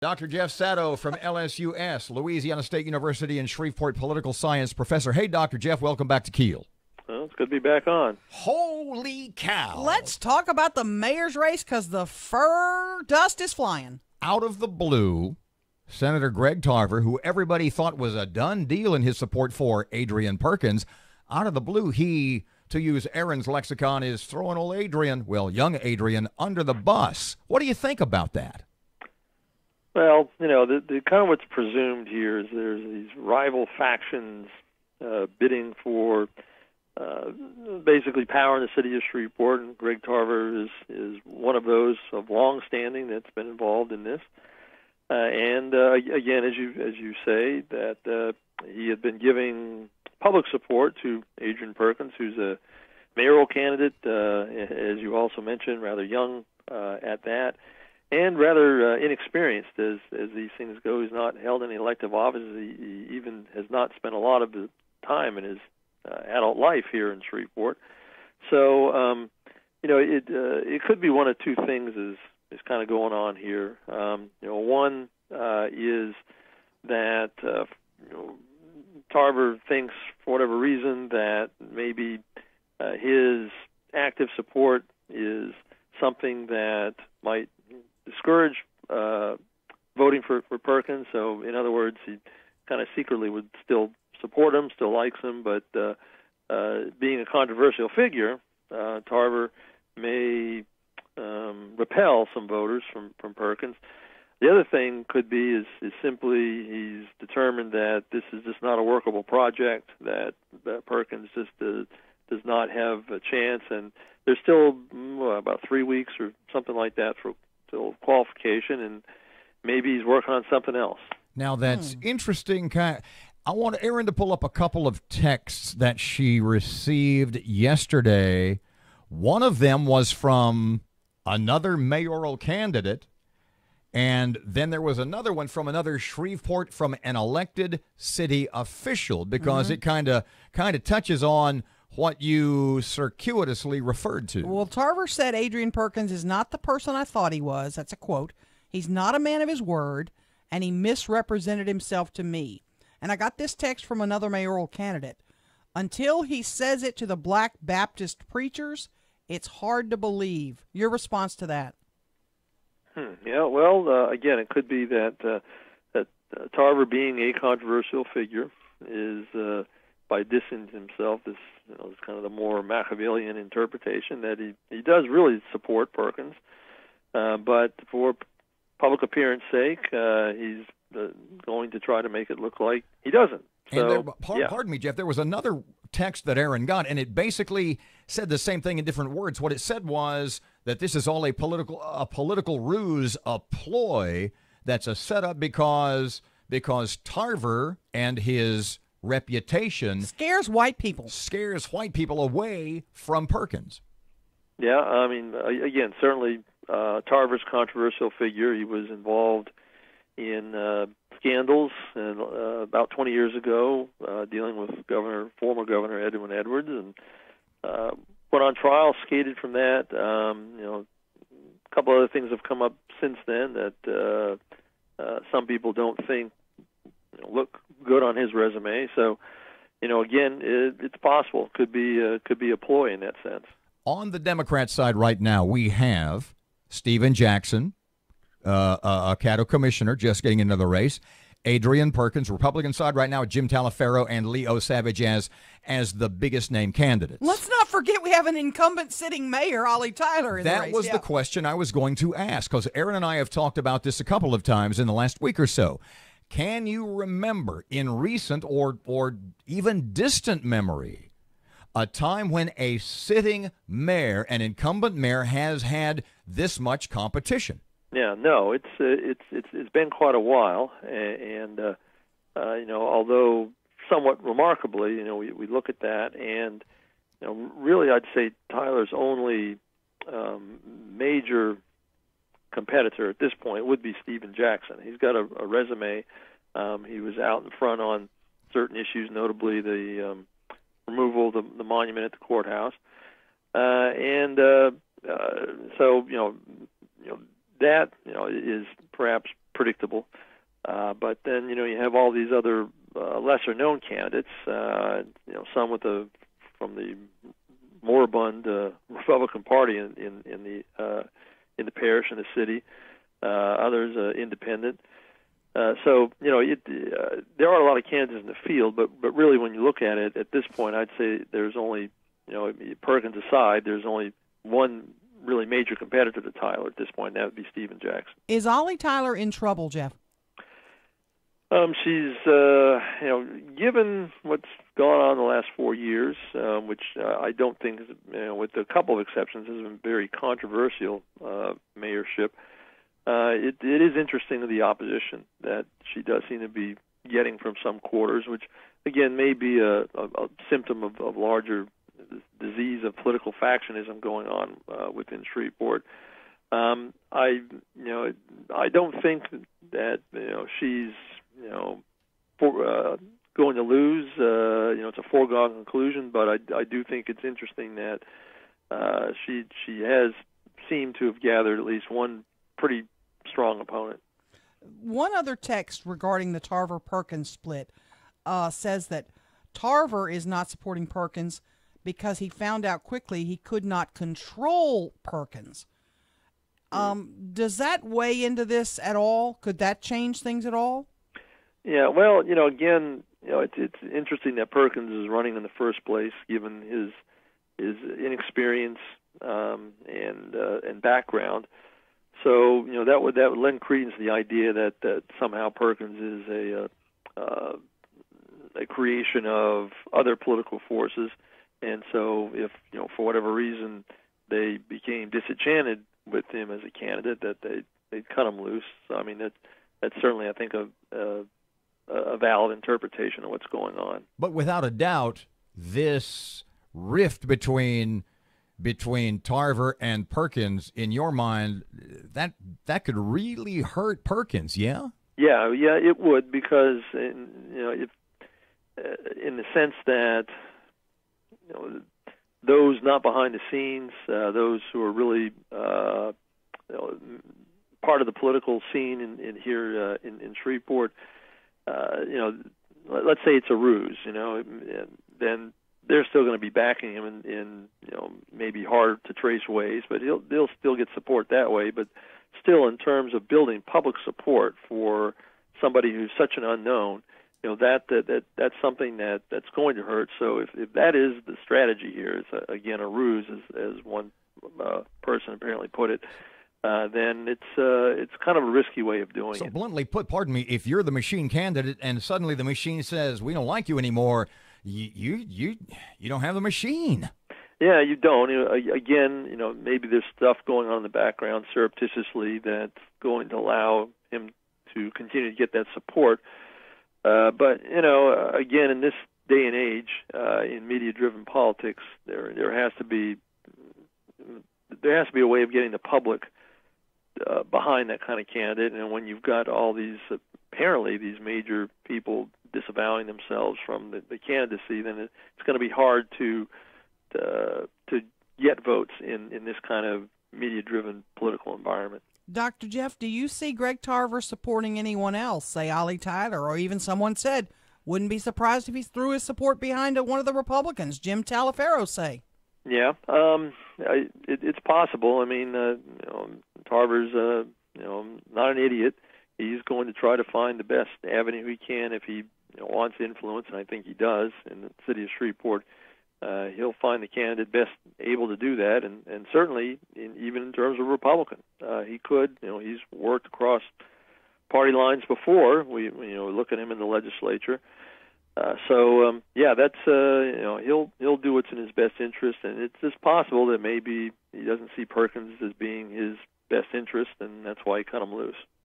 Dr. Jeff Sadow from LSUS, Louisiana State University in Shreveport, political science professor. Hey, Dr. Jeff, welcome back to KEEL. Well, it's good to be back on. Holy cow. Let's talk about the mayor's race because the fur dust is flying. Out of the blue, Senator Greg Tarver, who everybody thought was a done deal in his support for Adrian Perkins, out of the blue, he, to use Erin's lexicon, is throwing old Adrian, well, young Adrian, under the bus. What do you think about that? Well, the kind of what's presumed here is there's these rival factions bidding for basically power in the city of Shreveport, and Greg Tarver is one of those of long standing that's been involved in this. And again, as you say, that he had been giving public support to Adrian Perkins, who's a mayoral candidate, as you also mentioned, rather young at that. And rather inexperienced as these things go. He's not held any elective office. He even has not spent a lot of the time in his adult life here in Shreveport. So, it could be one of two things is kind of going on here. One is that Tarver thinks, for whatever reason, that maybe his active support is something that might discourage voting for Perkins. So, in other words, he kind of secretly would still support him, still likes him, but being a controversial figure, Tarver may repel some voters from Perkins. The other thing could be is simply he's determined that this is just not a workable project, that Perkins just does not have a chance, and there's still about 3 weeks or something like that for qualification, and maybe he's working on something else. Now, that's interesting. I want Erin to pull up a couple of texts that she received yesterday. One of them was from another mayoral candidate, and then there was another one from another Shreveport, from an elected city official, because it kind of touches on what you circuitously referred to. Well, Tarver said Adrian Perkins is not the person I thought he was. That's a quote. He's not a man of his word, and he misrepresented himself to me. And I got this text from another mayoral candidate. Until he says it to the Black Baptist preachers, it's hard to believe. Your response to that? Yeah, well, again, it could be that Tarver, being a controversial figure, is by distancing himself, this is kind of the more Machiavellian interpretation that he does really support Perkins, but for public appearance sake, he's going to try to make it look like he doesn't. So, pardon me, Jeff, there was another text that Erin got, and it basically said the same thing in different words. What it said was that this is all a political ruse, a ploy that's a setup because Tarver and his reputation scares white people away from Perkins. Yeah, I mean, again, certainly Tarver's a controversial figure. He was involved in scandals about 20 years ago, dealing with former Governor Edwin Edwards, and went on trial, skated from that. A couple other things have come up since then that some people don't think look good on his resume. So, again, it's possible. Could be a ploy in that sense. On the Democrat side right now, we have Stephen Jackson, a Caddo commissioner, just getting into the race. Adrian Perkins. Republican side right now, Jim Talaferro and Leo Savage as the biggest name candidates. Let's not forget we have an incumbent sitting mayor, Ollie Tyler, in the race. That was the question I was going to ask, because Erin and I have talked about this a couple of times in the last week or so. Can you remember in recent or even distant memory a time when a sitting mayor, an incumbent mayor, has had this much competition? Yeah, no, it's been quite a while, and although somewhat remarkably, we look at that, and really, I'd say Tyler's only major competitor at this point would be Stephen Jackson. He's got a resume. He was out in front on certain issues, notably the removal of the monument at the courthouse, so that is perhaps predictable. But then, you have all these other lesser-known candidates, some from the moribund Republican Party in the parish and the city, others independent. So there are a lot of candidates in the field, but really when you look at it at this point, I'd say there's only, Perkins aside, there's only one really major competitor to Tyler at this point, and that would be Stephen Jackson. Is Ollie Tyler in trouble, Jeff? She's, given what's gone on the last 4 years, which I don't think, with a couple of exceptions, has been very controversial mayorship. It is interesting to the opposition that she does seem to be getting from some quarters, which again may be a symptom of larger disease of political factionism going on within Shreveport. I don't think that she's going to lose. It's a foregone conclusion, but I do think it's interesting that she has seemed to have gathered at least one pretty strong opponent. One other text regarding the Tarver-Perkins split says that Tarver is not supporting Perkins because he found out quickly he could not control Perkins. Does that weigh into this at all? Could that change things at all? Yeah, well, again, it's interesting that Perkins is running in the first place, given his inexperience and background. So that would lend credence to the idea that somehow Perkins is a creation of other political forces, and so if for whatever reason they became disenchanted with him as a candidate, that they'd cut him loose. So I mean that's certainly, I think, a valid interpretation of what's going on. But without a doubt, this rift between Tarver and Perkins, in your mind, that could really hurt Perkins, yeah? Yeah, it would, because if in the sense that those not behind the scenes, those who are really part of the political scene in here in Shreveport, let's say it's a ruse, then they're still going to be backing him in maybe hard to trace ways, but they'll still get support that way. But still, in terms of building public support for somebody who's such an unknown, that's something that's going to hurt. So if that is the strategy here, it's again a ruse, as one person apparently put it, then it's kind of a risky way of doing it. So bluntly put, pardon me, if you're the machine candidate and suddenly the machine says we don't like you anymore, you don't have the machine. Yeah, you don't. Again, maybe there's stuff going on in the background surreptitiously that's going to allow him to continue to get that support. But again, in this day and age, in media-driven politics, there has to be a way of getting the public behind that kind of candidate. And when you've got all these apparently these major people disavowing themselves from the candidacy, then it's going to be hard to get votes in this kind of media-driven political environment. Dr. Jeff, do you see Greg Tarver supporting anyone else, say Ollie Tyler, or even someone said, wouldn't be surprised if he threw his support behind one of the Republicans, Jim Taliaferro, say? Yeah, it's possible. I mean, Tarver's not an idiot. He's going to try to find the best avenue he can if he wants influence, and I think he does in the city of Shreveport. He'll find the candidate best able to do that, and certainly even in terms of Republican, he could. He's worked across party lines before. We look at him in the legislature. That's he'll do what's in his best interest, and it's just possible that maybe he doesn't see Perkins as being his best interest, and that's why he cut him loose.